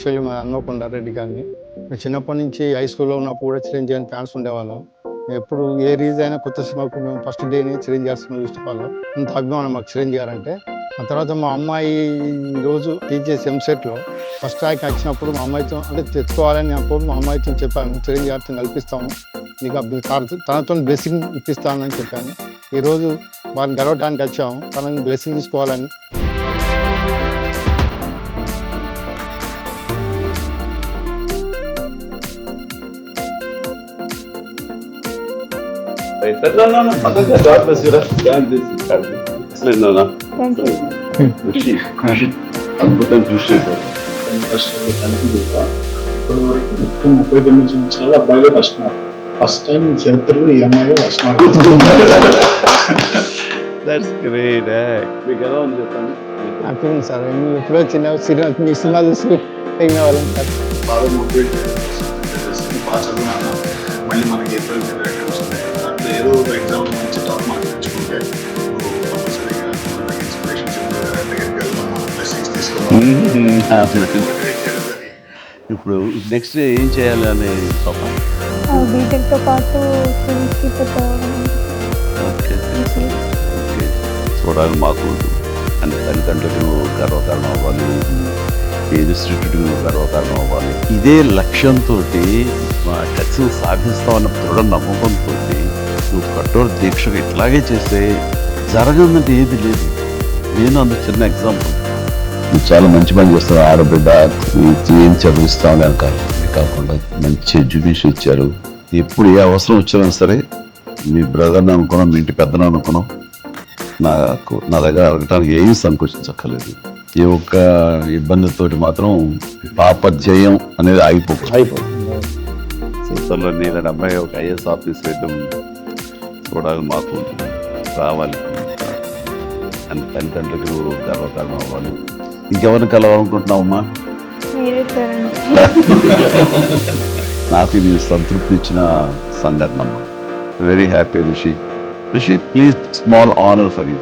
Actually మా హన్మకొండ రెడ్డి గారిని. మేము చిన్నప్పటి నుంచి హై స్కూల్‌లో ఉన్నప్పుడు కూడా చిరంజీవి అని ఫ్యాన్స్ ఉండేవాళ్ళం. ఎప్పుడు ఏ రిలీజ్ అయినా కొత్త సినిమాకు మేము ఫస్ట్ డేని చిరంజీవి గారి సినిమా చూసేవాళ్ళం. అంత అభిమానం మాకు చిరంజీవి గారంటే. ఆ తర్వాత మా అమ్మాయి ఈరోజు టీచర్స్ ఎంసెట్‌లో ఫస్ట్ ర్యాంక్ వచ్చినప్పుడు మా అమ్మాయితో అంటే తెచ్చుకోవాలని అప్పుడు మా అమ్మాయితో చెప్పాను. చిరంజీవి గారితో కల్పిస్తాము. నీకు తనతో బ్లెస్సింగ్ ఇప్పిస్తానని చెప్పాను. ఈరోజు వారిని గెలవడానికి వచ్చాము. తనని బ్లెస్సింగ్ తీసుకోవాలని. God bless you. Excellent, Nana. Thank you. కృషి అద్భుతం కృషి చేశారు. ఇప్పటి వరకు మొత్తం 39 సంవత్సరాలు అబ్బాయిలో ఫస్ట్ టైం చరిత్రలో ఈ అమ్మాయి దట్స్ గ్రేట్. మీకు ఎలా ఉంది చెప్పండి. హ్యాపీగా ఉంది సార్. మేము ఎప్పుడో చిన్న మీ సినిమా చూసి అయిన వాళ్ళం సార్. బాగా మోటివేట్ చేసి బాగా చదువుకున్నాను. మళ్ళీ మనకి ఏప్రిల్ ఎగ్జామ్స్ ఉన్నాయి. దాంట్లో ఏదో ఒక ఎగ్జామ్ నుంచి టాప్ మార్క్స్ తెచ్చుకుంటే కంపల్సరీగా ఇన్స్పిరేషన్ బ్లెస్సింగ్స్ తీసుకోవాలి. ఇప్పుడు నెక్స్ట్ ఏం చేయాలి అనే పాప? బీటెక్తో పాటు ఓకే చూడాలి మాకు అంటే తల్లిదండ్రులకు నువ్వు గర్వకారణం అవ్వాలి, ఈ ఇన్స్టిట్యూట్కి నువ్వు గర్వకారణం అవ్వాలి. ఇదే లక్ష్యంతో మా ఖచ్చితంగా సాధిస్తామన్న దృఢ నమ్మకంతో నువ్వు కఠోర దీక్షగా ఇట్లాగే చేస్తే జరగదంటే ఏది లేదు. నేను అందుకు చిన్న ఎగ్జాంపుల్. నువ్వు చాలా మంచి పని చేస్తావు. ఆడబిడ్డ ఏం చదివిస్తామని కాకుండా మంచి ఎడ్యుకేషన్ ఇచ్చారు. ఎప్పుడు ఏ అవసరం వచ్చినా సరే మీ బ్రదర్ని అనుకున్నాం, మీ ఇంటి పెద్దను అనుకున్నాం, నా దగ్గర అడగటానికి ఏమీ సంకోచించక్కర్లేదు. ఏ ఒక్క ఇబ్బందితోటి మాత్రం పాపధ్యేయం అనేది అయిపోతుంది. త్వరలో నేను అమ్మాయి ఒక ఐఏఎస్ ఆఫీస్ వేయడం చూడాలి, మాకు రావాలి అని తల్లిదండ్రులకు నువ్వు గర్వకారణం అవ్వాలి. ఇంకెవరిని కలవాలనుకుంటున్నావమ్మా? నాకు ఇది సంతృప్తి ఇచ్చిన సంఘటన. Very happy Rishi. Rishi, please, small honor for you.